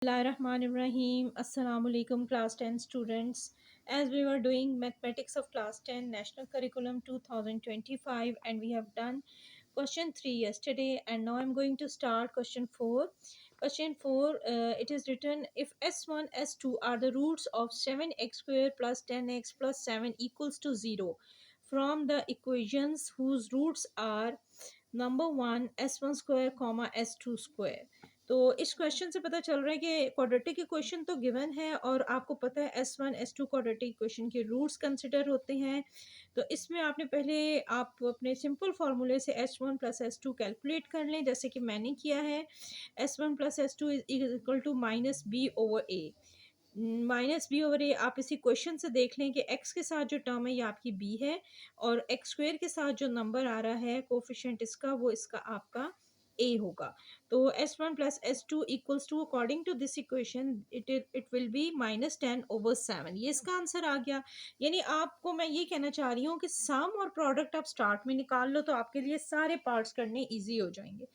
Bismillahirrahmanirrahim. Assalamu alaikum class 10 students. As we were doing mathematics of class 10 national curriculum 2025 and we have done question 3 yesterday and now I'm going to start question 4. Question 4 it is written if s1 s2 are the roots of 7x square plus 10x plus 7 equals to 0 from the equations whose roots are number 1 s1 square comma s2 square. तो इस question से पता चल रहा है कि quadratic equation तो given है और आपको पता है S one S two quadratic equation के रूट्स कंसिडर होते हैं। तो इसमें आपने पहले आप अपने सिंपल फार्मूले से S one plus S two calculate कर लें जैसे कि मैंने किया है। S one plus S two is equal to minus B over A. Minus B over A आप इसी क्वेश्चन से देख लें कि एक्स के साथ जो टर्म है ये आपकी बी है और एक्स स्क्वेयर के साथ जो नंबर आ रहा है कोफिशिएंट इसका वो इसका आपका ए होगा। तो S one plus S two equals to according to this equation it will be minus 10/7। ये इसका आंसर आ गया। यानी आपको मैं ये कहना चाह रही हूँ कि सम और प्रोडक्ट आप स्टार्ट में निकाल लो तो आपके लिए सारे पार्ट्स करने ईजी हो जाएंगे।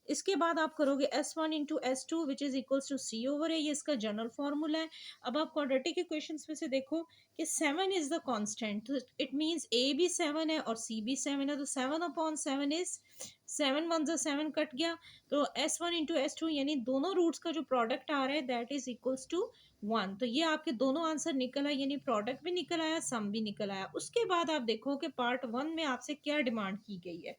इसके बाद आप करोगे S one into S two which is equals to C over A. ये इसका जनरल फॉर्मूला है। अब आप क्वाड्रेटिक इक्वेशंस में से देखो कि 7 इज द कांस्टेंट, तो इट मींस ए भी 7 है और सी भी 7 है, तो 7/7 इज 7 1 जो 7 कट गया। तो S one into S two यानी दोनों रूट्स का जो प्रोडक्ट आ रहा है दैट इज इक्वल्स टू 1। तो ये आपके दोनों आंसर निकल आए, यानी प्रोडक्ट भी निकल आया, सम भी निकल आया। उसके बाद आप देखो कि पार्ट 1 में आपसे क्या डिमांड की गई है।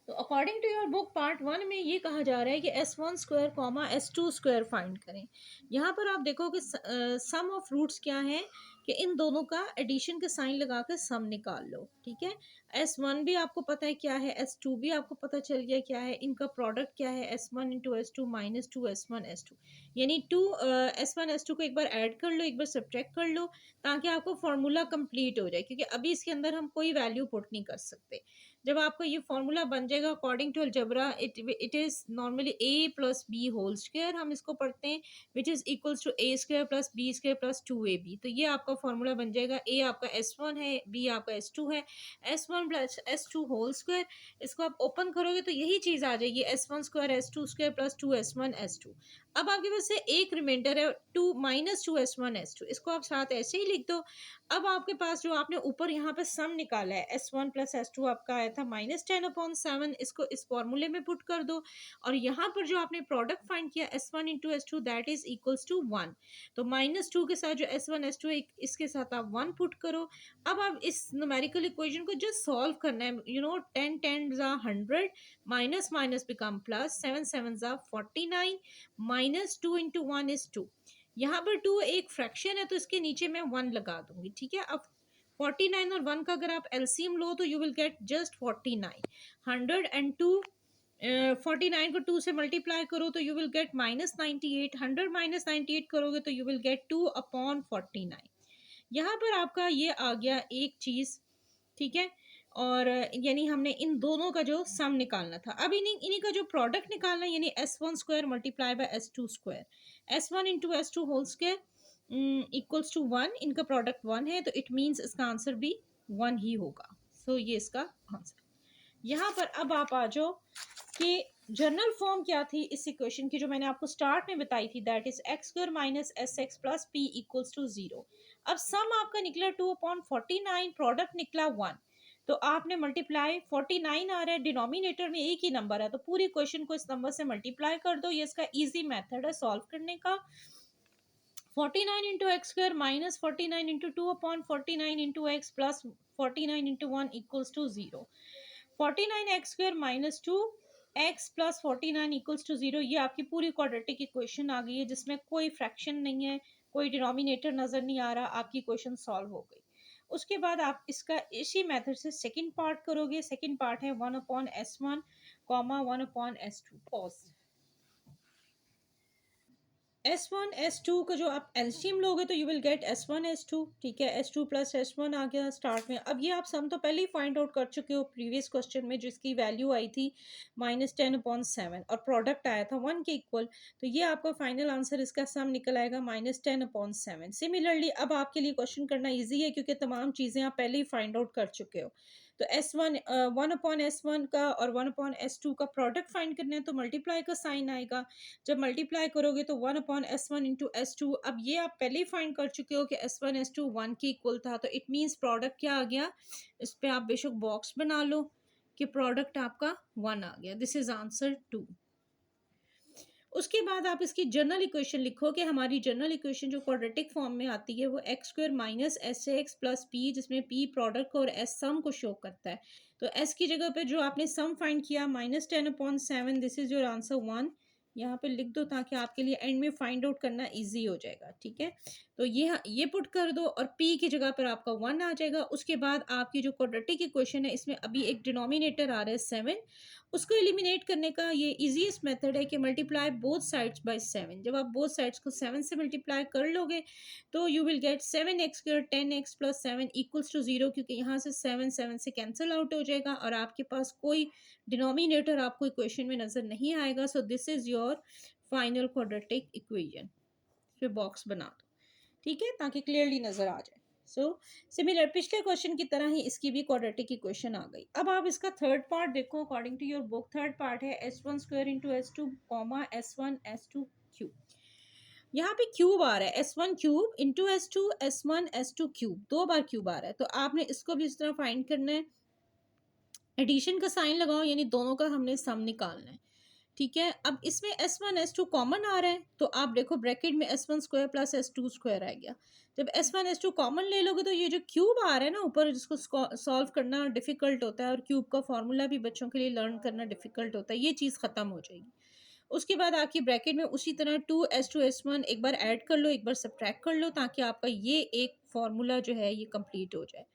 तो according to your book part 1 में ये कहा जा रहा है कि s1 square comma s2 square find करें। यहाँ पर आप देखो कि सम ऑफ रूट्स क्या है कि इन दोनों का एडिशन के साइन लगा कर सम निकाल लो। ठीक है, s1 भी आपको पता है क्या है, s2 भी आपको पता चल गया क्या है, इनका प्रोडक्ट क्या है s1 into S two minus two s1 s2 यानी टू s1 s2 को एक बार ऐड कर लो, एक बार सब्ट्रैक्ट कर लो ताकि आपको फॉर्मूला कंप्लीट हो जाए, क्योंकि अभी इसके अंदर हम कोई वैल्यू पुट नहीं कर सकते। जब आपका ये फॉर्मूला बन जाएगा according to algebra it is normally a plus b whole square हम इसको पढ़ते हैं, which is equals to a square plus b square plus 2ab। तो ये आपका फॉर्मूला बन जाएगा। ए आपका s1 है, बी आपका s2 है, s1 plus s2 whole square. इसको आप ओपन करोगे तो यही चीज आ जाएगी s1 square s2 square plus 2s1 s2। अब आपके पास से एक रिमाइंडर है 2 माइनस 2s1 s2, इसको आप साथ ऐसे ही लिख दो। अब आपके पास जो आपने ऊपर यहाँ पे सम निकाला है s1 प्लस s2 आपका आया था माइनस 10/7, इसको इस फॉर्मूले में पुट कर दो और यहाँ पर जो आपने प्रोडक्ट फाइंड किया s1 into S two that is equals to 1। तो -2 के साथ जो s1 s2 है इसके साथ आप 1 पुट करो। अब आप इस न्यूमेरिकल इक्वेशन को जस्ट सॉल्व करना है। 10 10 100 minus minus become plus, 7 7 49 minus 2 into 1 is 2। यहाँ पर 2 एक फ्रैक्शन है तो इसके नीचे मैं 1 लगा दूंगी। ठीक है, अब 49 और 1 का अगर आप एलसीएम लो तो यू विल गेट जस्ट 49। 102 49 को 2 से मल्टीप्लाई करो तो यू विल गेट -98। 100 माइनस 98 करोगे तो यू विल गेट 2/49। यहाँ पर आपका ये आ गया एक चीज। ठीक है, और यानी हमने इन दोनों का जो सम निकालना था। अब इन्हीं का जो प्रोडक्ट निकालना है यानी s1 square multiply by s2 square. s1 into S two whole square equals to 1। इनका प्रोडक्ट 1 है तो इट मीन्स इसका आंसर भी 1 ही होगा। सो ये इसका आंसर। यहाँ पर अब आप आ जाओ कि जनरल फॉर्म क्या थी इस इक्वेशन की जो मैंने आपको स्टार्ट में बताई थी, that is x square minus S x plus p equals to 0। अब सम आपका निकला 2/49, प्रोडक्ट निकला 1। तो आपने मल्टीप्लाई 49 आ रहा है, डिनोमिनेटर में एक ही नंबर है तो पूरी क्वेश्चन को इस नंबर से मल्टीप्लाई कर दो। ये इसका इजी मेथड है सॉल्व करने का। 49 into x square minus 49 into 2/49 into x plus 49 into 1 equals to 0। 49 x square minus 2 x plus 49 equals to 0। ये आपकी पूरी क्वाड्रेटिक इक्वेशन आ गई है जिसमें कोई फ्रैक्शन नहीं है, कोई डिनोमिनेटर नजर नहीं आ रहा, आपकी इक्वेशन सॉल्व हो गई। उसके बाद आप इसका इसी मेथड से सेकंड पार्ट करोगे। सेकंड पार्ट है 1/s1 comma 1/s2 pause. S1 S2 का जो आप एलसीएम लोगे तो you will gate S1 S2। ठीक है, S2 प्लस S1 आ गया स्टार्ट में। अब ये आप सम तो पहले ही फाइंड आउट कर चुके हो प्रीवियस क्वेश्चन में जिसकी वैल्यू आई थी -10/7 और प्रोडक्ट आया था 1 के इक्वल। तो ये आपका फाइनल आंसर इसका सम निकल आएगा -10/7। सिमिलरली अब आपके लिए क्वेश्चन करना ईजी है क्योंकि तमाम चीज़ें आप पहले ही फाइंड आउट कर चुके हो। तो S1 1/S1 का और 1/S2 का प्रोडक्ट फाइंड करना है तो मल्टीप्लाई का साइन आएगा। जब मल्टीप्लाई करोगे तो 1/S1 इंटू S2। अब ये आप पहले ही फाइंड कर चुके हो कि S1 S2 1 के इक्वल था, तो इट मीन्स प्रोडक्ट क्या आ गया। इस पे आप बेशक बॉक्स बना लो कि प्रोडक्ट आपका 1 आ गया। This is answer 2। उसके बाद आप इसकी जनरल इक्वेशन लिखो कि हमारी जनरल इक्वेशन जो क्वाड्रेटिक फॉर्म में आती है वो x square minus S x plus P, जिसमें पी प्रोडक्ट को और एस सम को शो करता है। तो एस की जगह पे जो आपने सम फाइंड किया -10/7, दिस इज योर आंसर 1। यहाँ पे लिख दो ताकि आपके लिए एंड में फाइंड आउट करना इजी हो जाएगा। ठीक है, तो ये पुट कर दो और p की जगह पर आपका 1 आ जाएगा। उसके बाद आपकी जो क्वाड्रेटिक इक्वेशन है इसमें अभी एक डिनोमिनेटर आ रहा है 7, उसको एलिमिनेट करने का ये इजीएस्ट मेथड है कि मल्टीप्लाई बोथ साइड्स बाय 7। जब आप बोथ साइड्स को 7 से मल्टीप्लाई कर लोगे तो you will get 7x² 10x plus 7 equals to 0, क्योंकि यहाँ से 7 7 से कैंसिल आउट हो जाएगा और आपके पास कोई डिनोमिनेटर आपको इक्वेशन में नज़र नहीं आएगा। So this is your final quadratic equation. फिर बॉक्स बना दो, ठीक है, ताकि क्लियरली नज़र आ जाए। सो सिमिलर पिछले क्वेश्चन की तरह ही इसकी भी क्वाड्रेटिक इक्वेशन आ गई। अब आप इसका थर्ड पार्ट देखो। According to your book third part है S1² into S2 comma S1 S2 cube. यहाँ पे क्यूब आ रहा है, S1 cube into S2 S1 S2 cube, 2 बार क्यूब आ रहा है। तो आपने इसको भी इस तरह फाइंड करना है। एडिशन का साइन लगाओ, यानी दोनों का हमने सम निकालना है। ठीक है, अब इसमें S1 S2 कॉमन आ रहा है तो आप देखो ब्रैकेट में S1² प्लस S2² आ गया। जब S1 S2 कॉमन ले लोगे तो ये जो क्यूब आ रहा है ना ऊपर, जिसको सॉल्व करना डिफिकल्ट होता है और क्यूब का फॉर्मूला भी बच्चों के लिए लर्न करना डिफिकल्ट होता है, ये चीज़ ख़त्म हो जाएगी। उसके बाद आपकी ब्रैकेट में उसी तरह 2S2 S1 एक बार ऐड कर लो, एक बार सब्ट्रैक्ट कर लो, ताकि आपका ये एक फॉर्मूला जो है ये कंप्लीट हो जाए।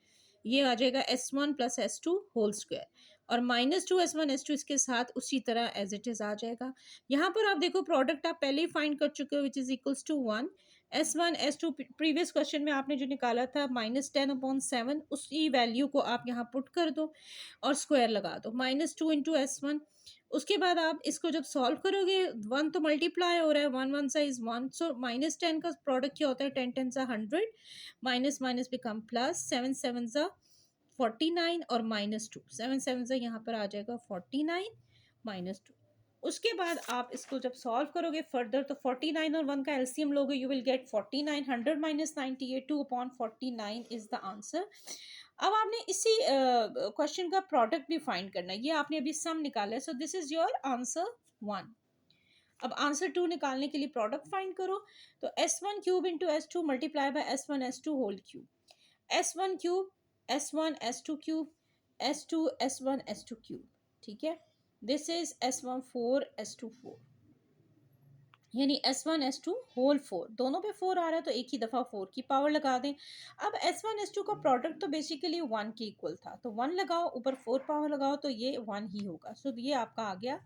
ये आ जाएगा S1 plus S2 whole square और -2 S1 S2 इसके साथ उसी तरह एज इट इज़ आ जाएगा। यहाँ पर आप देखो प्रोडक्ट आप पहले ही फाइंड कर चुके हो, which is equals to 1। S1 S2 previous question में आपने जो निकाला था -10/7, उसी वैल्यू को आप यहाँ पुट कर दो और स्क्वायर लगा दो, -2 इंटू S1। उसके बाद आप इसको जब सॉल्व करोगे 1 तो मल्टीप्लाई हो रहा है, 1 1 सा इज 1, सो -10 का प्रोडक्ट क्या होता है, 10 10 सा 100, माइनस माइनस बिकम प्लस, 7 7 सा 49 और -2, 7 7 से यहाँ पर आ जाएगा 49 -2। उसके बाद आप इसको जब सॉल्व करोगे फर्दर तो 49 और 1 का एलसीएम लोगे, you will gate 49, 100 minus 98, 2/49 is the answer. अब आपने इसी क्वेश्चन का प्रोडक्ट भी फाइंड करना है, ये आपने अभी सम निकाला है। So this is your answer 1। अब आंसर 2 निकालने के लिए प्रोडक्ट फाइंड करो। तो S1 cube into S2 multiply by S1 S2 whole cube, S1 cube S1 S2 cube, S2 S1 S2 cube. ठीक है, दिस इज S1 4 S2 4, यानी S1 S2 whole 4, दोनों पे 4 आ रहा है तो एक ही दफ़ा 4 की पावर लगा दें। अब S1 S2 का प्रोडक्ट तो बेसिकली 1 के इक्वल था, तो 1 लगाओ ऊपर 4 पावर लगाओ तो ये 1 ही होगा। सो ये आपका आ गया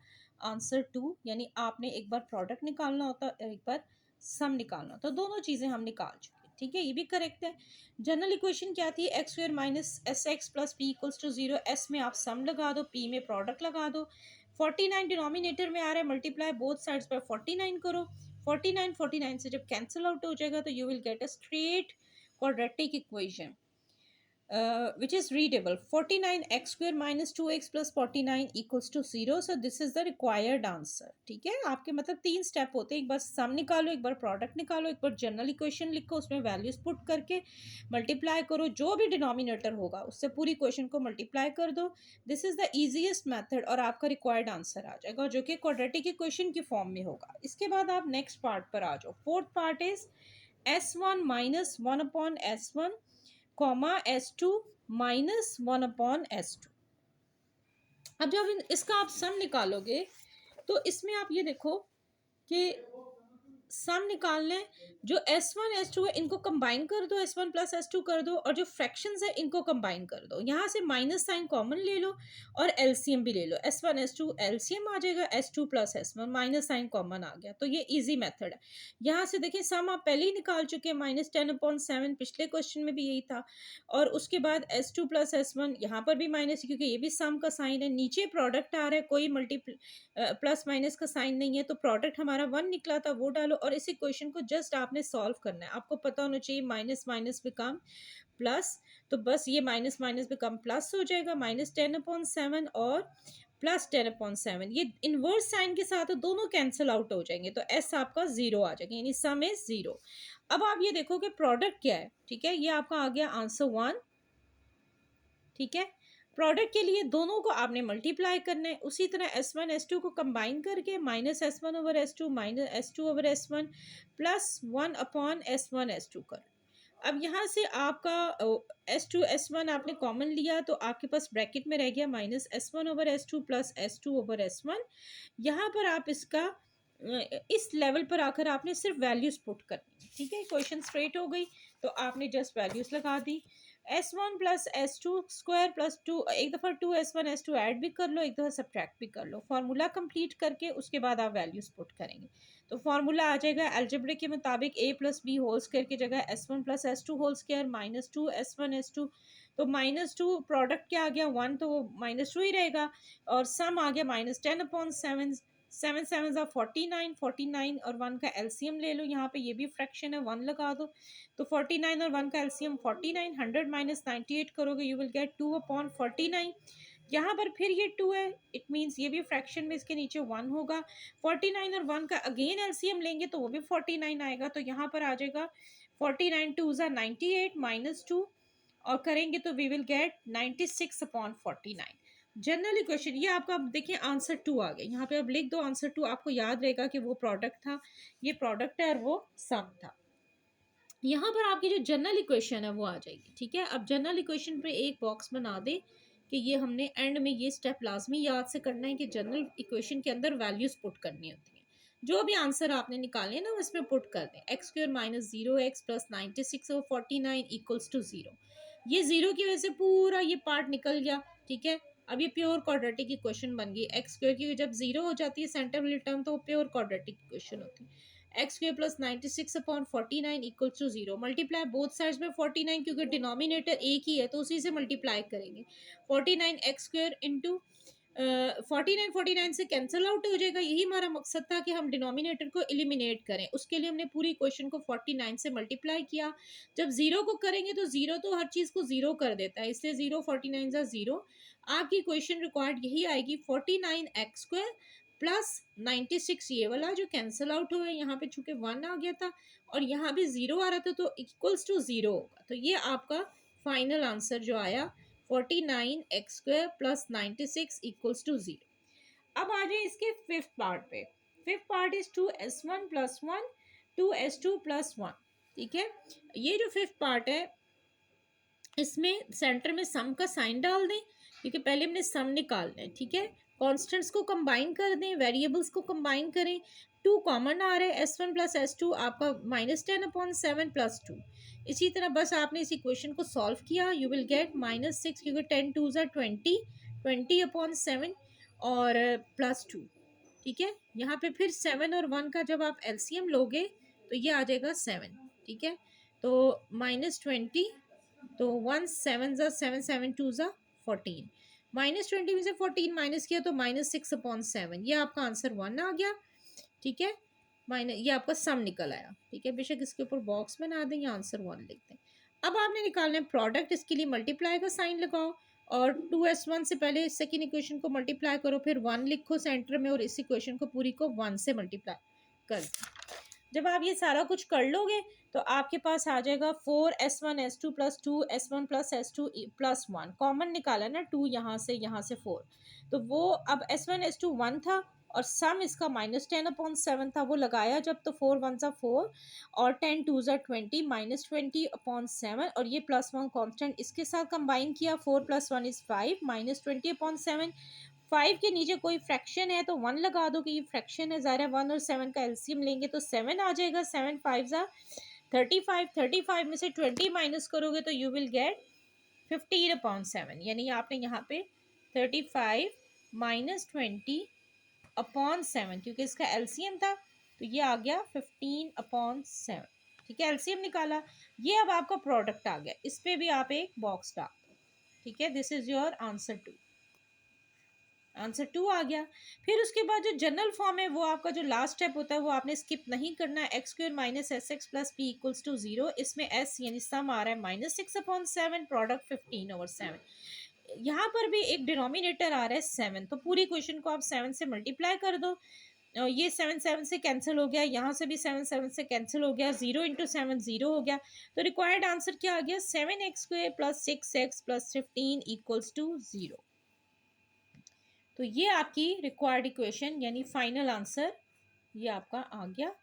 आंसर 2, यानी आपने एक बार प्रोडक्ट निकालना होता है एक बार सम निकालना होता, तो दोनों चीज़ें हम निकाल चुके। ठीक है, ये भी करेक्ट है। जनरल इक्वेशन क्या थी, x² minus SX plus p equals to 0। S में आप सम लगा दो, P में प्रोडक्ट लगा दो। 49 डिनोमिनेटर में आ रहा है, मल्टीप्लाई बोथ साइड्स पर 49 करो। 49 49 से जब कैंसिल आउट हो जाएगा तो you will get a straight quadratic equation which is readable, 49x² minus 2x plus 49 equals to 0. So this is the required answer. ठीक है, आपके मतलब 3 स्टेप होते हैं, एक बार सम निकालो, एक बार प्रोडक्ट निकालो, एक बार जनरल इक्वेशन लिखो, उसमें वैल्यूज पुट करके मल्टीप्लाई करो, जो भी डिनोमिनेटर होगा उससे पूरी इक्वेशन को मल्टीप्लाई कर दो। This is the easiest method और आपका रिक्वायर्ड आंसर आ जाएगा, जो कि क्वाड्रेटिक इक्वेशन की फॉर्म में होगा। इसके बाद आप नेक्स्ट पार्ट पर आ जाओ। Fourth part is S1 minus 1/S1 comma S2 minus 1/S2। अब जब इसका आप सम निकालोगे तो इसमें आप ये देखो कि सम निकालने, जो S1 S2 है इनको कंबाइन कर दो, S1 प्लस S2 कर दो, और जो फ्रैक्शंस है इनको कंबाइन कर दो। यहाँ से माइनस साइन कॉमन ले लो और एलसीएम भी ले लो। S1 S2 एलसीएम आ जाएगा, S2 plus S1 minus sign common आ गया, तो ये इजी मेथड है। यहाँ से देखिए सम आप पहले ही निकाल चुके हैं, -10/7 पिछले क्वेश्चन में भी यही था। और उसके बाद S2 प्लस S1 यहाँ पर भी माइनस, क्योंकि ये भी सम का साइन है। नीचे प्रोडक्ट आ रहा है, कोई प्लस माइनस का साइन नहीं है, तो प्रोडक्ट हमारा 1 निकला था, वो डालो। लो और इस इक्वेशन को जस्ट आपने सॉल्व करना है। आपको पता होना चाहिए माइनस माइनस बिकम प्लस, तो बस ये माइनस माइनस बिकम प्लस हो जाएगा, -10/7 और +10/7। ये इनवर्स साइन के साथ तो दोनों कैंसिल आउट हो जाएंगे, तो एस आपका जीरो आ जाएगा, यानी सम इज जीरो। अब आप ये देखो कि प्रोडक्ट क्या है, ठीक है, ये आपका आ गया आंसर 1, ठीक है। प्रोडक्ट के लिए दोनों को आपने मल्टीप्लाई करना है, उसी तरह S1 S2 को कंबाइन करके -S1/S2 -S2/S1 +1/S1 S2 कर। अब यहाँ से आपका S2 S1 आपने कॉमन लिया तो आपके पास ब्रैकेट में रह गया -S1/S2 +S2/S1। यहाँ पर आप इसका इस लेवल पर आकर आपने सिर्फ वैल्यूज पुट करनी, ठीक है। क्वेश्चन स्ट्रेट हो गई, तो आपने जस्ट वैल्यूज लगा दी। S1 + S2 स्क्वायर प्लस 2, एक दफ़ा 2S1 S2 ऐड भी कर लो, एक दफ़ा सब्ट्रैक्ट भी कर लो। फार्मूला कंप्लीट करके उसके बाद आप वैल्यूज पुट करेंगे, तो फार्मूला आ जाएगा अलजेब्रा के मुताबिक a + b होल स्क्वायर की जगह S1 + S2 whole square -2S1 S2। तो -2 प्रोडक्ट क्या आ गया 1, तो -2 ही रहेगा, और सम आ गया -10/7। 7 7 49, 49 और 1 का एलसीएम ले लो, यहाँ पे ये भी फ्रैक्शन है, 1 लगा दो, तो 49 और 1 का एलसीएम 49, 100 - 98 करोगे यू विल गेट 2/49। यहाँ पर फिर ये 2 है, इट मीन्स ये भी फ्रैक्शन में इसके नीचे 1 होगा। 49 और 1 का अगेन एलसीएम लेंगे तो वो भी 49 आएगा, तो यहाँ पर आ जाएगा 49 2 98 -2 और करेंगे तो we will get 96/49। General equation ये आपका, देखिए आंसर 2 आ गया, यहाँ पे अब लिख दो आंसर 2, आपको याद रहेगा कि वो प्रोडक्ट था, ये प्रोडक्ट है और वो सम था। यहाँ पर आपकी जो जनरल इक्वेशन है वो आ जाएगी, ठीक है। अब जनरल इक्वेशन पे एक बॉक्स बना दे कि ये हमने एंड में ये स्टेप लाजमी याद से करना है कि जनरल इक्वेशन के अंदर वैल्यूज पुट करनी होती हैं। जो भी आंसर आपने निकाले ना उसमें पुट कर दें, x² - 0x + 96/49 = 0। ये जीरो की वजह से पूरा ये पार्ट निकल गया, ठीक है। अब ये प्योर क्वाड्रेटिक इक्वेशन बन गई, x² की जब जीरो हो जाती है सेंटर वाली टर्म तो प्योर क्वाड्रेटिक इक्वेशन होती है। x² + 96/49 = 0। मल्टीप्लाई बोथ साइड्स में 49, क्योंकि डिनोमिनेटर एक ही है तो उसी से मल्टीप्लाई करेंगे। 49x² इंटू 49 49 से कैंसिल आउट हो जाएगा। यही हमारा मकसद था कि हम डिनोमिनेटर को एलिमिनेट करें, उसके लिए हमने पूरी इक्वेशन को 49 से मल्टीप्लाई किया। जब जीरो को करेंगे तो जीरो तो हर चीज़ को जीरो कर देता है, इसलिए 0 49 0। आपकी इक्वेशन रिक्वायर्ड यही आएगी 49x² + 96, ये वाला जो कैंसिल आउट हुआ है यहाँ पे चूंकि 1 आ गया था और यहाँ भी 0 आ रहा था तो इक्वल्स टू 0 होगा। तो ये आपका फाइनल आंसर जो आया 49x² + 96 = 0। अब आ जाए इसके फिफ्थ पार्ट पे। Fifth part is 2S1 + 1 2S2 + 1, ठीक है। ये जो फिफ्थ पार्ट है इसमें सेंटर में सम का साइन डाल दें, क्योंकि पहले हमने सम निकालना है, ठीक है। कॉन्स्टेंट्स को कंबाइन कर दें, वेरिएबल्स को कंबाइन करें। 2 कॉमन आ रहा है, S1 + S2 आपका -10/7 + 2। इसी तरह बस आपने इस इक्वेशन को सॉल्व किया, यू विल गेट -6, क्योंकि 10 2 20 20/7 और +2, ठीक है। यहाँ पे फिर 7 और 1 का जब आप एलसीएम लोगे तो ये आ जाएगा 7, ठीक है। तो -20, तो 1 7 7 7 2 14, -20 में से 14 माइनस किया तो -6/7, ये आपका आंसर 1 आ गया, ठीक है। ये आपका सम निकल आया, ठीक है। बेशक इसके ऊपर बॉक्स बना दें या आंसर 1 लिख दें। अब आपने निकालना है प्रोडक्ट, इसके लिए मल्टीप्लाई का साइन लगाओ और 2S1 से पहले सेकेंड इक्वेशन को मल्टीप्लाई करो, फिर 1 लिखो सेंटर में और इस इक्वेशन को पूरी को 1 से मल्टीप्लाई कर दो। जब आप ये सारा कुछ कर लोगे तो आपके पास आ जाएगा 4S1 S2 + 2S1 + S2 + 1। Common निकाला ना 2 यहाँ से 4, तो वो अब S1 S2 1 था और सम इसका -10/7 था, वो लगाया जब तो 4 1 4 और 10 2 20 -20/7 और ये +1 कांस्टेंट इसके साथ कंबाइन किया, 4 + 1 = 5 -20/7। 5 के नीचे कोई फ्रैक्शन है तो 1 लगा दो कि ये फ्रैक्शन है, ज़ाहिर है 1 और 7 का एलसीएम लेंगे तो 7 आ जाएगा। 7 5 35, 35 में से 20 माइनस करोगे तो यू विल गेट 15/7, यानी आपने यहाँ पे 35 -20/7, क्योंकि इसका एलसीएम था तो ये आ गया 15/7, ठीक है। एलसीएम निकाला, ये अब आपका प्रोडक्ट आ गया, इस पे भी आप एक बॉक्स डाल दो, ठीक है। This is your answer 2। Answer 2 आ गया। फिर उसके बाद जो जनरल फॉर्म है वो आपका जो लास्ट स्टेप होता है वो आपने स्किप नहीं करना है। X square minus S x plus p equals to 0, इसमें एस यानी सम आ रहा है -6/7, प्रोडक्ट 15/7। यहाँ पर भी एक डिनोमिनेटर आ रहा है 7, तो पूरी क्वेश्चन को आप 7 से मल्टीप्लाई कर दो। ये 7 7 से कैंसिल हो गया, यहाँ से भी 7 7 से कैंसिल हो गया, 0 × 7 0 हो गया। तो रिक्वायर्ड आंसर क्या आ गया, 7x² plus 6x plus 15 equals to 0। तो ये आपकी रिक्वायर्ड इक्वेशन यानी फाइनल आंसर ये आपका आ गया।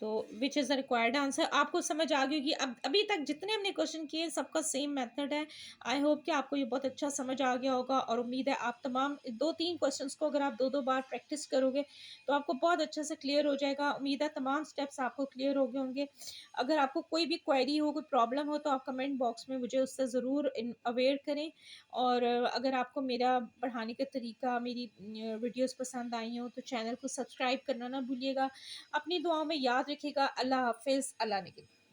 तो which is the required answer. आपको समझ आ गई होगी। अब अभी तक जितने हमने क्वेश्चन किए सबका सेम मेथड है। आई होप कि आपको ये बहुत अच्छा समझ आ गया होगा, और उम्मीद है आप तमाम 2-3 क्वेश्चंस को अगर आप 2-2 बार प्रैक्टिस करोगे तो आपको बहुत अच्छे से क्लियर हो जाएगा। उम्मीद है तमाम स्टेप्स आपको क्लियर हो गए होंगे। अगर आपको कोई भी क्वेरी हो, कोई प्रॉब्लम हो, तो आप कमेंट बॉक्स में मुझे उससे ज़रूर अवेयर करें। और अगर आपको मेरा पढ़ाने का तरीका, मेरी वीडियोस पसंद आई हो तो चैनल को सब्सक्राइब करना ना भूलिएगा। अपनी दुआओं में याद रखिएगा। अल्लाह हाफिज़, अल्लाह निगहबान।